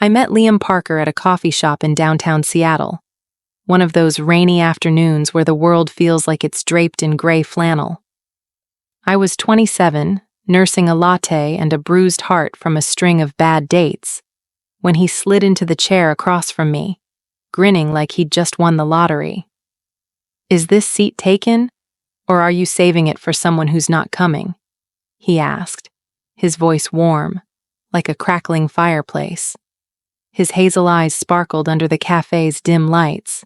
I met Liam Parker at a coffee shop in downtown Seattle, one of those rainy afternoons where the world feels like it's draped in gray flannel. I was 27, nursing a latte and a bruised heart from a string of bad dates, when he slid into the chair across from me, grinning like he'd just won the lottery. "Is this seat taken, or are you saving it for someone who's not coming?" he asked, his voice warm, like a crackling fireplace. His hazel eyes sparkled under the cafe's dim lights,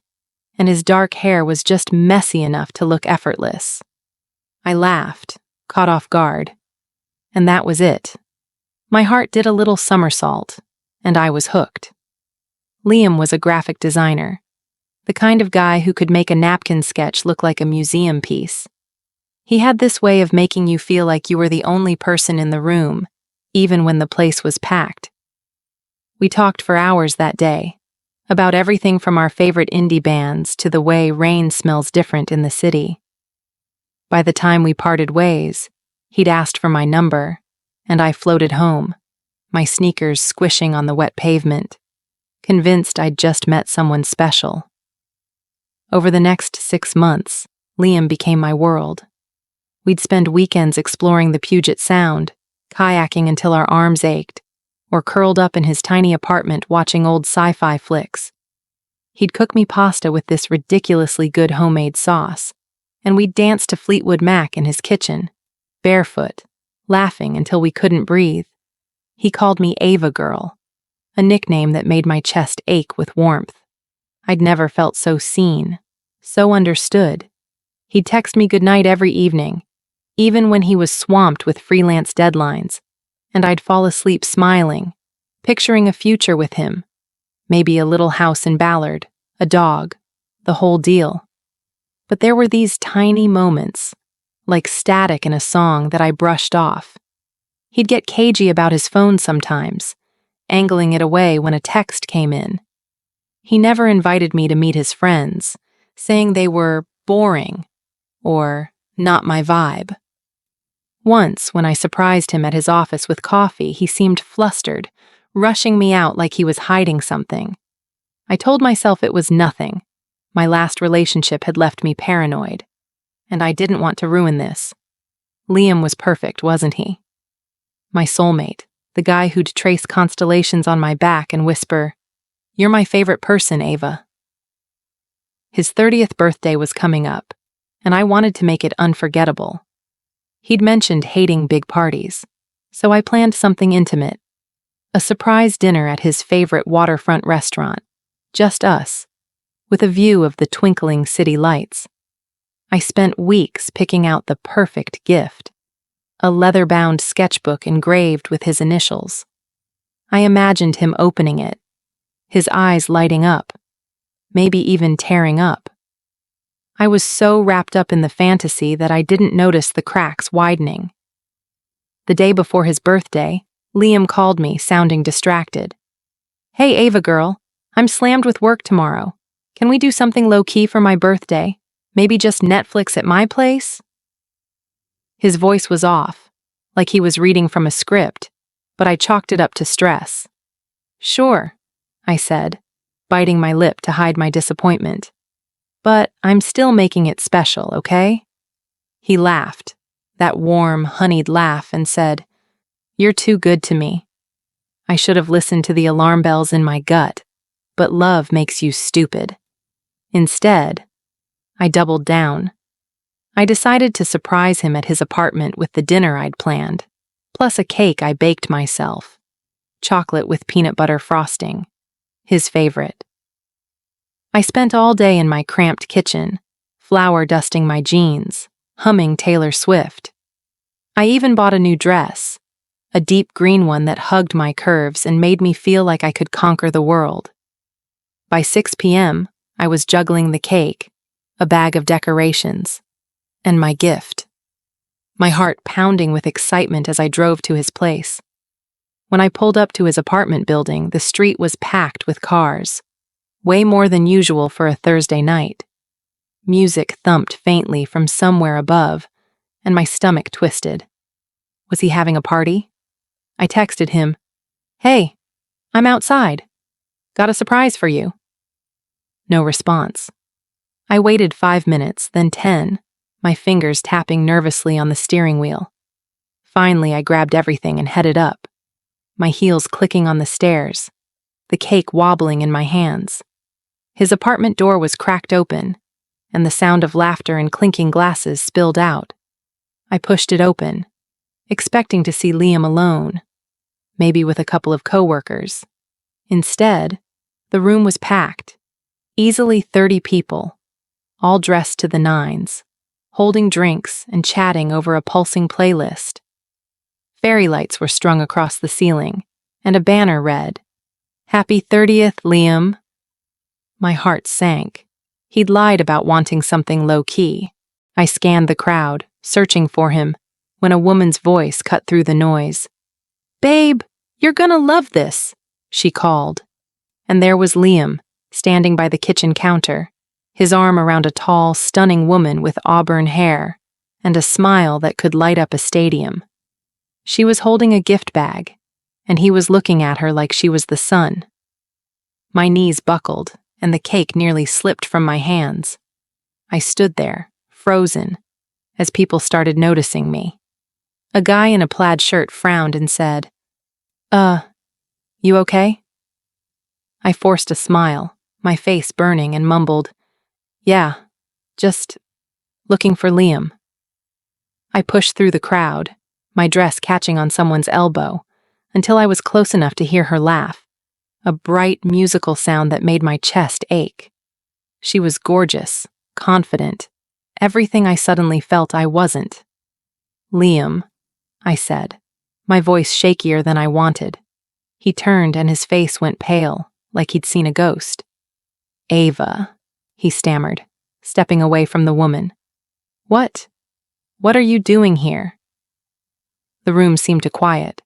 and his dark hair was just messy enough to look effortless. I laughed, caught off guard, and that was it. My heart did a little somersault, and I was hooked. Liam was a graphic designer, the kind of guy who could make a napkin sketch look like a museum piece. He had this way of making you feel like you were the only person in the room, even when the place was packed. We talked for hours that day, about everything from our favorite indie bands to the way rain smells different in the city. By the time we parted ways, he'd asked for my number, and I floated home, my sneakers squishing on the wet pavement, convinced I'd just met someone special. Over the next 6 months, Liam became my world. We'd spend weekends exploring the Puget Sound, kayaking until our arms ached, or curled up in his tiny apartment watching old sci-fi flicks. He'd cook me pasta with this ridiculously good homemade sauce, and we'd dance to Fleetwood Mac in his kitchen, barefoot, laughing until we couldn't breathe. He called me Ava Girl, a nickname that made my chest ache with warmth. I'd never felt so seen, so understood. He'd text me goodnight every evening, even when he was swamped with freelance deadlines, and I'd fall asleep smiling, picturing a future with him, maybe a little house in Ballard, a dog, the whole deal. But there were these tiny moments, like static in a song, that I brushed off. He'd get cagey about his phone sometimes, angling it away when a text came in. He never invited me to meet his friends, saying they were boring or not my vibe. Once, when I surprised him at his office with coffee, he seemed flustered, rushing me out like he was hiding something. I told myself it was nothing. My last relationship had left me paranoid, and I didn't want to ruin this. Liam was perfect, wasn't he? My soulmate, the guy who'd trace constellations on my back and whisper, "You're my favorite person, Ava." His 30th birthday was coming up, and I wanted to make it unforgettable. He'd mentioned hating big parties, so I planned something intimate. A surprise dinner at his favorite waterfront restaurant, just us, with a view of the twinkling city lights. I spent weeks picking out the perfect gift, a leather-bound sketchbook engraved with his initials. I imagined him opening it, his eyes lighting up, maybe even tearing up. I was so wrapped up in the fantasy that I didn't notice the cracks widening. The day before his birthday, Liam called me, sounding distracted. "Hey, Ava girl, I'm slammed with work tomorrow. Can we do something low-key for my birthday? Maybe just Netflix at my place?" His voice was off, like he was reading from a script, but I chalked it up to stress. "Sure," I said, biting my lip to hide my disappointment. "But I'm still making it special, okay?" He laughed, that warm, honeyed laugh, and said, "You're too good to me." I should have listened to the alarm bells in my gut, but love makes you stupid. Instead, I doubled down. I decided to surprise him at his apartment with the dinner I'd planned, plus a cake I baked myself. Chocolate with peanut butter frosting, his favorite. I spent all day in my cramped kitchen, flour dusting my jeans, humming Taylor Swift. I even bought a new dress, a deep green one that hugged my curves and made me feel like I could conquer the world. By 6 p.m., I was juggling the cake, a bag of decorations, and my gift. My heart pounding with excitement as I drove to his place. When I pulled up to his apartment building, the street was packed with cars, way more than usual for a Thursday night. Music thumped faintly from somewhere above, and my stomach twisted. Was he having a party? I texted him, "Hey, I'm outside. Got a surprise for you. No response. I waited 5 minutes, then 10, my fingers tapping nervously on the steering wheel. Finally, I grabbed everything and headed up, my heels clicking on the stairs, the cake wobbling in my hands. His apartment door was cracked open, and the sound of laughter and clinking glasses spilled out. I pushed it open, expecting to see Liam alone, maybe with a couple of coworkers. Instead, the room was packed, easily 30 people, all dressed to the nines, holding drinks and chatting over a pulsing playlist. Fairy lights were strung across the ceiling, and a banner read, "Happy 30th, Liam." My heart sank. He'd lied about wanting something low-key. I scanned the crowd, searching for him, when a woman's voice cut through the noise. "Babe, you're gonna love this," she called. And there was Liam, standing by the kitchen counter, his arm around a tall, stunning woman with auburn hair and a smile that could light up a stadium. She was holding a gift bag, and he was looking at her like she was the sun. My knees buckled, and the cake nearly slipped from my hands. I stood there, frozen, as people started noticing me. A guy in a plaid shirt frowned and said, You okay?" I forced a smile, my face burning, and mumbled, "Yeah, just looking for Liam." I pushed through the crowd, my dress catching on someone's elbow, until I was close enough to hear her laugh, a bright musical sound that made my chest ache. She was gorgeous, confident, everything I suddenly felt I wasn't. "Liam," I said, my voice shakier than I wanted. He turned and his face went pale, like he'd seen a ghost. "Ava," he stammered, stepping away from the woman. What are you doing here?" The room seemed to quiet,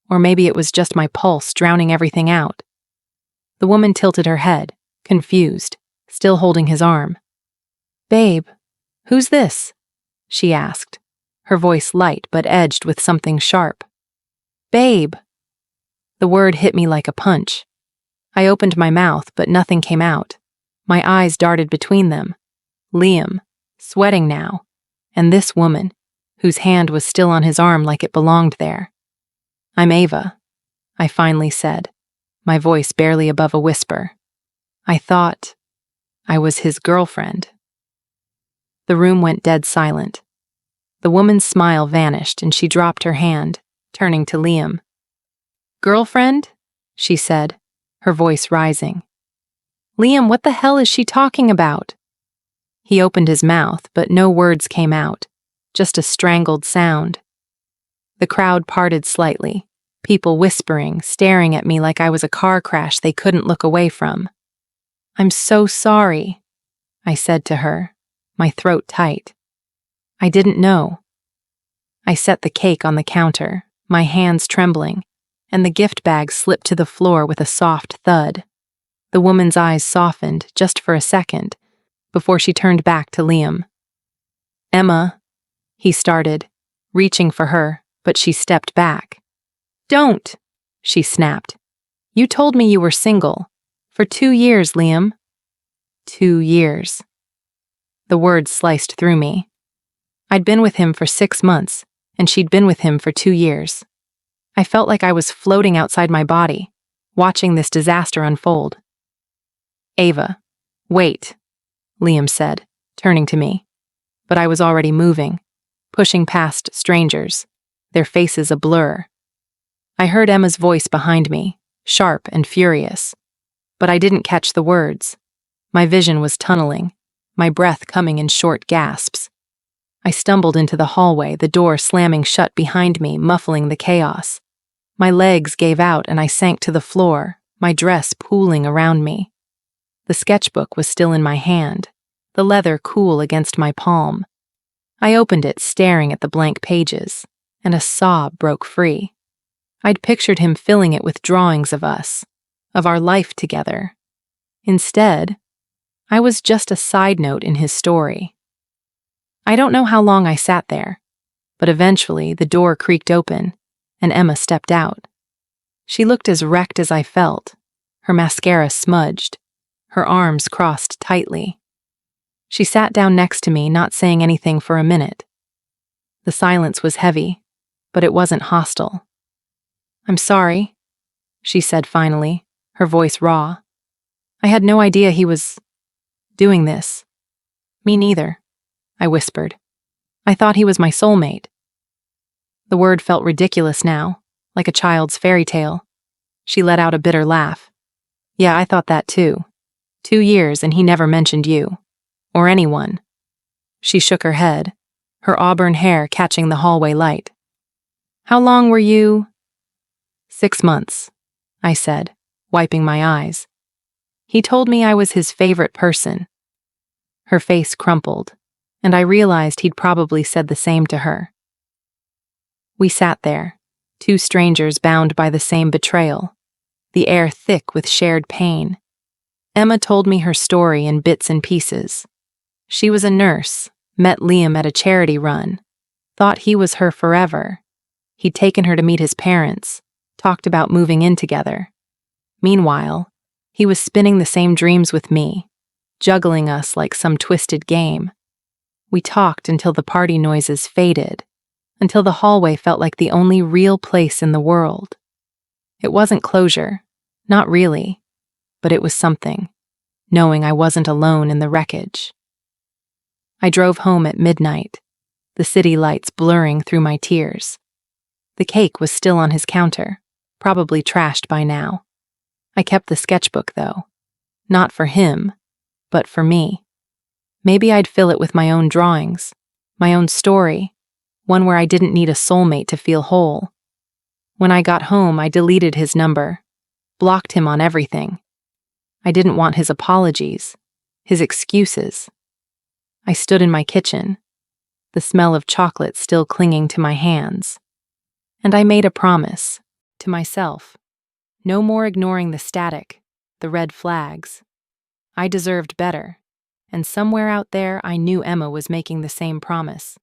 or maybe it was just my pulse drowning everything out. The woman tilted her head, confused, still holding his arm. "Babe, who's this?" she asked, her voice light but edged with something sharp. "Babe!" The word hit me like a punch. I opened my mouth, but nothing came out. My eyes darted between them. Liam, sweating now, and this woman, whose hand was still on his arm like it belonged there. "I'm Ava," I finally said, my voice barely above a whisper. I thought I was his girlfriend. The room went dead silent. The woman's smile vanished and she dropped her hand, turning to Liam. "Girlfriend?" she said, her voice rising. "Liam, what the hell is she talking about?" He opened his mouth, but no words came out, just a strangled sound. The crowd parted slightly, people whispering, staring at me like I was a car crash they couldn't look away from. "I'm so sorry," I said to her, my throat tight. I didn't know. I set the cake on the counter, my hands trembling, and the gift bag slipped to the floor with a soft thud. The woman's eyes softened just for a second, before she turned back to Liam. "Emma," he started, reaching for her, but she stepped back. "Don't," she snapped. "You told me you were single. For 2 years, Liam." 2 years. The words sliced through me. I'd been with him for 6 months, and she'd been with him for 2 years. I felt like I was floating outside my body, watching this disaster unfold. "Ava, wait," Liam said, turning to me. But I was already moving, pushing past strangers, their faces a blur. I heard Emma's voice behind me, sharp and furious. But I didn't catch the words. My vision was tunneling, my breath coming in short gasps. I stumbled into the hallway, the door slamming shut behind me, muffling the chaos. My legs gave out and I sank to the floor, my dress pooling around me. The sketchbook was still in my hand, the leather cool against my palm. I opened it, staring at the blank pages, and a sob broke free. I'd pictured him filling it with drawings of us, of our life together. Instead, I was just a side note in his story. I don't know how long I sat there, but eventually the door creaked open, and Emma stepped out. She looked as wrecked as I felt, her mascara smudged, her arms crossed tightly. She sat down next to me, not saying anything for a minute. The silence was heavy, but it wasn't hostile. "I'm sorry," she said finally, her voice raw. "I had no idea he was doing this." "Me neither," I whispered. "I thought he was my soulmate." The word felt ridiculous now, like a child's fairy tale. She let out a bitter laugh. "Yeah, I thought that too. 2 years and he never mentioned you. Or anyone." She shook her head, her auburn hair catching the hallway light. "How long were you?" 6 months, I said, wiping my eyes. "He told me I was his favorite person." Her face crumpled, and I realized he'd probably said the same to her. We sat there, 2 strangers bound by the same betrayal, the air thick with shared pain. Emma told me her story in bits and pieces. She was a nurse, met Liam at a charity run, thought he was her forever. He'd taken her to meet his parents, talked about moving in together. Meanwhile, he was spinning the same dreams with me, juggling us like some twisted game. We talked until the party noises faded, until the hallway felt like the only real place in the world. It wasn't closure, not really, but it was something, knowing I wasn't alone in the wreckage. I drove home at midnight, the city lights blurring through my tears. The cake was still on his counter, probably trashed by now. I kept the sketchbook, though. Not for him, but for me. Maybe I'd fill it with my own drawings, my own story, one where I didn't need a soulmate to feel whole. When I got home, I deleted his number, blocked him on everything. I didn't want his apologies, his excuses. I stood in my kitchen, the smell of chocolate still clinging to my hands. And I made a promise, to myself. No more ignoring the static, the red flags. I deserved better, and somewhere out there I knew Emma was making the same promise.